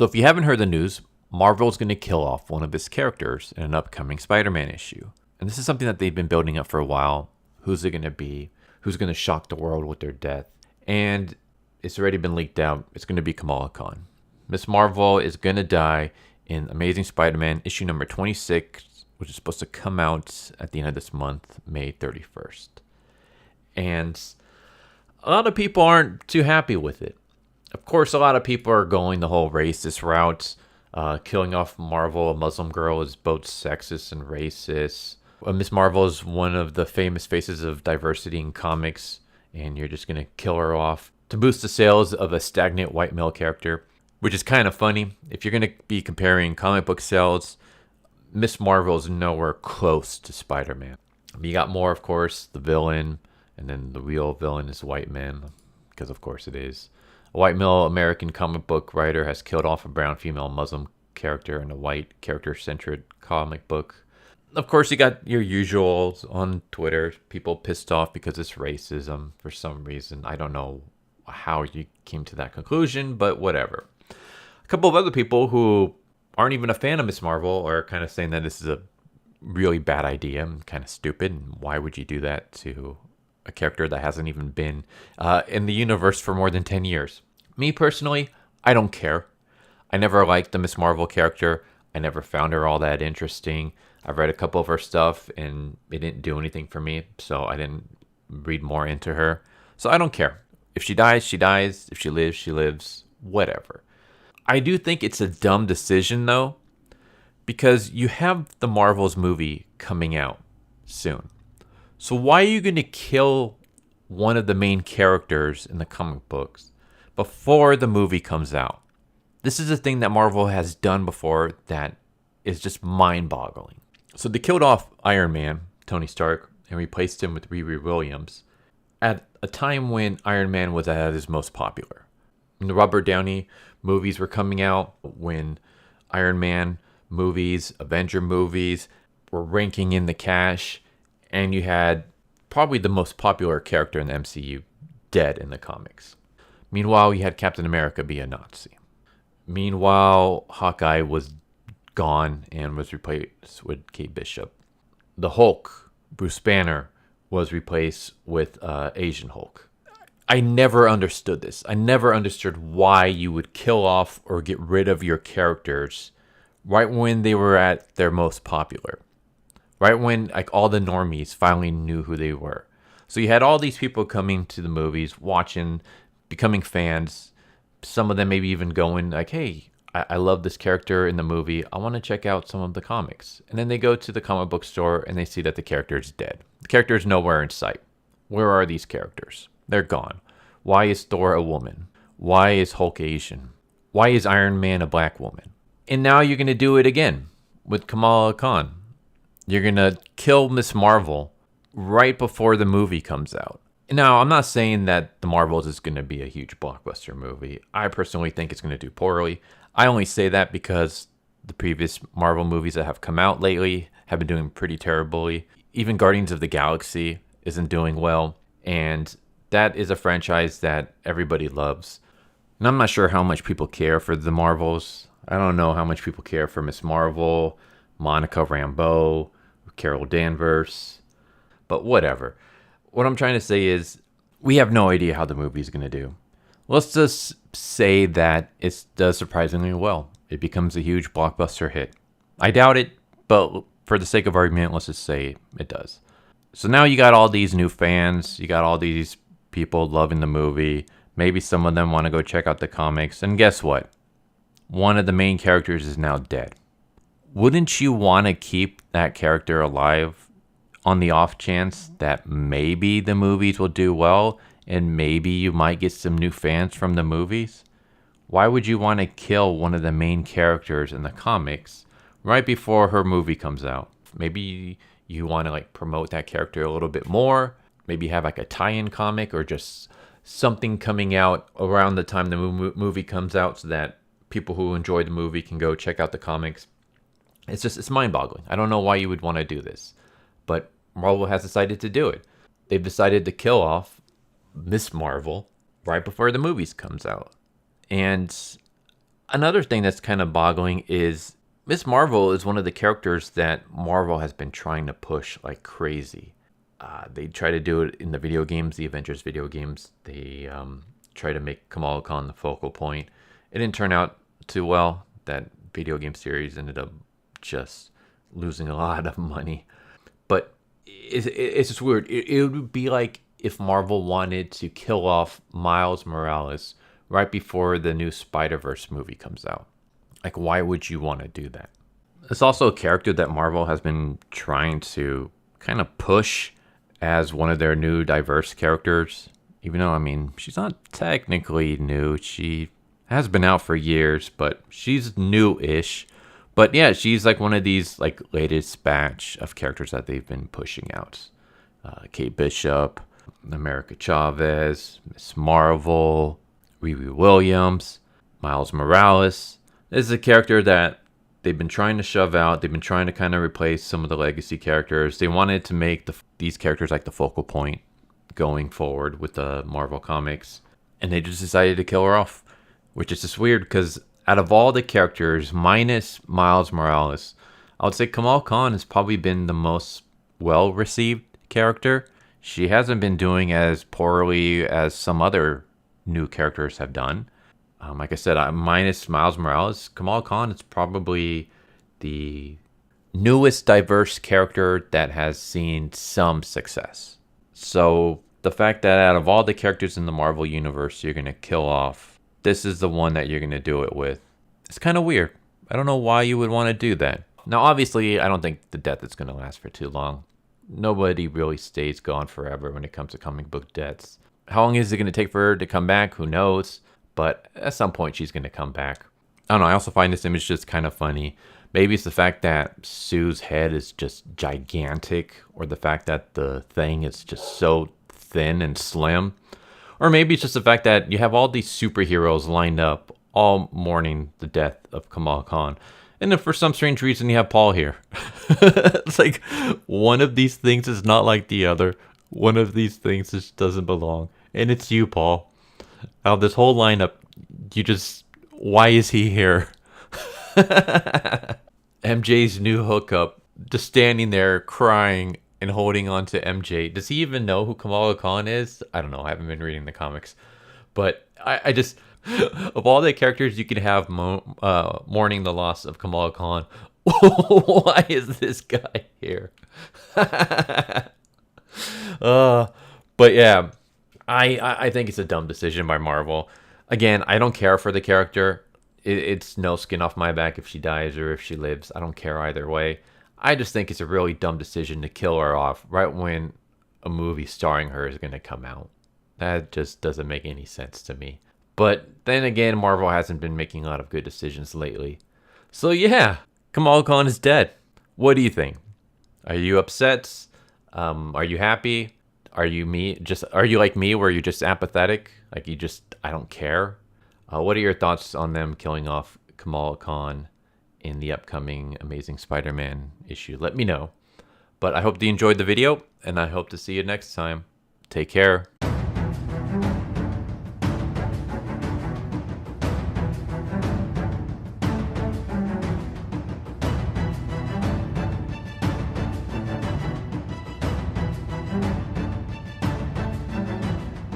So if you haven't heard the news, Marvel's going to kill off one of its characters in an upcoming Spider-Man issue. And this is something that they've been building up for a while. Who's it going to be? Who's going to shock the world with their death? And it's already been leaked out. It's going to be Kamala Khan. Miss Marvel is going to die in Amazing Spider-Man issue number 26, which is supposed to come out at the end of this month, May 31st. And a lot of people aren't too happy with it. Of course, a lot of people are going the whole racist route. Killing off Marvel, a Muslim girl, is both sexist and racist. Miss Marvel is one of the famous faces of diversity in comics, and you're just going to kill her off to boost the sales of a stagnant white male character, which is kind of funny. If you're going to be comparing comic book sales, Miss Marvel is nowhere close to Spider-Man. You got more, of course, the villain, and then the real villain is a white man, because of course it is. A white male American comic book writer has killed off a brown female Muslim character in a white character-centered comic book. Of course, you got your usuals on Twitter, people pissed off because it's racism for some reason. I don't know how you came to that conclusion, but whatever. A couple of other people who aren't even a fan of Miss Marvel are kind of saying that this is a really bad idea and kind of stupid. And why would you do that to a character that hasn't even been in the universe for more than 10 years? Me personally, I don't care. I never liked the Miss Marvel character. I never found her all that interesting. I've read a couple of her stuff and it didn't do anything for me, so I didn't read more into her. So I don't care. If she dies, she dies. If she lives, she lives. Whatever. I do think it's a dumb decision, though, because you have the Marvels movie coming out soon. So why are you going to kill one of the main characters in the comic books before the movie comes out? This is a thing that Marvel has done before that is just mind-boggling. So they killed off Iron Man, Tony Stark, and replaced him with Riri Williams at a time when Iron Man was at his most popular. When the Robert Downey movies were coming out, when Iron Man movies, Avenger movies were ranking in the cash, and you had probably the most popular character in the MCU dead in the comics. Meanwhile, you had Captain America be a Nazi. Meanwhile, Hawkeye was gone and was replaced with Kate Bishop. The Hulk, Bruce Banner, was replaced with Asian Hulk. I never understood this. I never understood why you would kill off or get rid of your characters right when they were at their most popular. Right when like all the normies finally knew who they were. So you had all these people coming to the movies, watching, becoming fans. Some of them maybe even going like, hey, I love this character in the movie. I want to check out some of the comics. And then they go to the comic book store and they see that the character is dead. The character is nowhere in sight. Where are these characters? They're gone. Why is Thor a woman? Why is Hulk Asian? Why is Iron Man a black woman? And now you're going to do it again with Kamala Khan. You're going to kill Miss Marvel right before the movie comes out. Now, I'm not saying that The Marvels is going to be a huge blockbuster movie. I personally think it's going to do poorly. I only say that because the previous Marvel movies that have come out lately have been doing pretty terribly. Even Guardians of the Galaxy isn't doing well. And that is a franchise that everybody loves. And I'm not sure how much people care for The Marvels. I don't know how much people care for Miss Marvel, Monica Rambeau, Carol Danvers. But whatever. What I'm trying to say is we have no idea how the movie is going to do. Let's just say that it does surprisingly well. It becomes a huge blockbuster hit. I doubt it, but for the sake of argument, let's just say it does. So now you got all these new fans. You got all these people loving the movie. Maybe some of them want to go check out the comics. And guess what? One of the main characters is now dead. Wouldn't you want to keep that character alive on the off chance that maybe the movies will do well and maybe you might get some new fans from the movies? Why would you want to kill one of the main characters in the comics right before her movie comes out? Maybe you want to like promote that character a little bit more. Maybe have like a tie-in comic or just something coming out around the time the movie comes out so that people who enjoy the movie can go check out the comics. It's mind-boggling. I don't know why you would want to do this, but Marvel has decided to do it. They've decided to kill off Miss Marvel right before the movies comes out. And Another thing that's kind of boggling is Miss Marvel is one of the characters that Marvel has been trying to push like crazy. They try to do it in the video games, the Avengers video games. They try to make Kamala Khan the focal point. It didn't turn out too well. That video game series ended up just losing a lot of money. But it's just weird. It would be like if Marvel wanted to kill off Miles Morales right before the new Spider-Verse movie comes out. Like, why would you want to do that? It's also a character that Marvel has been trying to kind of push as one of their new diverse characters. Even though, I mean, she's not technically new. She has been out for years, but she's new-ish. But yeah, she's like one of these like latest batch of characters that they've been pushing out. Kate Bishop, America Chavez, Miss Marvel, Riri Williams, Miles Morales. This is a character that they've been trying to shove out. They've been trying to kind of replace some of the legacy characters. They wanted to make these characters like the focal point going forward with the Marvel comics. And they just decided to kill her off, which is just weird because out of all the characters, minus Miles Morales, I would say Kamala Khan has probably been the most well-received character. She hasn't been doing as poorly as some other new characters have done. Like I said, minus Miles Morales, Kamala Khan is probably the newest diverse character that has seen some success. So the fact that out of all the characters in the Marvel universe you're going to kill off, this is the one that you're going to do it with. It's kind of weird. I don't know why you would want to do that. Now, obviously, I don't think the death is going to last for too long. Nobody really stays gone forever when it comes to comic book deaths. How long is it going to take for her to come back? Who knows? But at some point, she's going to come back. I don't know. I also find this image just kind of funny. Maybe it's the fact that Sue's head is just gigantic, or the fact that the thing is just so thin and slim. Or maybe it's just the fact that you have all these superheroes lined up all mourning the death of Kamala Khan. And then for some strange reason, you have Paul here. It's like one of these things is not like the other. One of these things just doesn't belong. And it's you, Paul. Out of this whole lineup, why is he here? MJ's new hookup, just standing there crying and holding on to MJ. Does he even know who Kamala Khan is? I don't know. I haven't been reading the comics. But I just, of all the characters you could have mourning the loss of Kamala Khan, why is this guy here? But yeah, I think it's a dumb decision by Marvel. Again, I don't care for the character. It's no skin off my back if she dies or if she lives. I don't care either way. I just think it's a really dumb decision to kill her off right when a movie starring her is going to come out. That just doesn't make any sense to me. But then again, Marvel hasn't been making a lot of good decisions lately. So yeah, Kamala Khan is dead. What do you think? Are you upset? Are you happy? Are you like me where you're just apathetic? Like I don't care? What are your thoughts on them killing off Kamala Khan in the upcoming Amazing Spider-Man issue? Let me know. But I hope you enjoyed the video, and I hope to see you next time. Take care.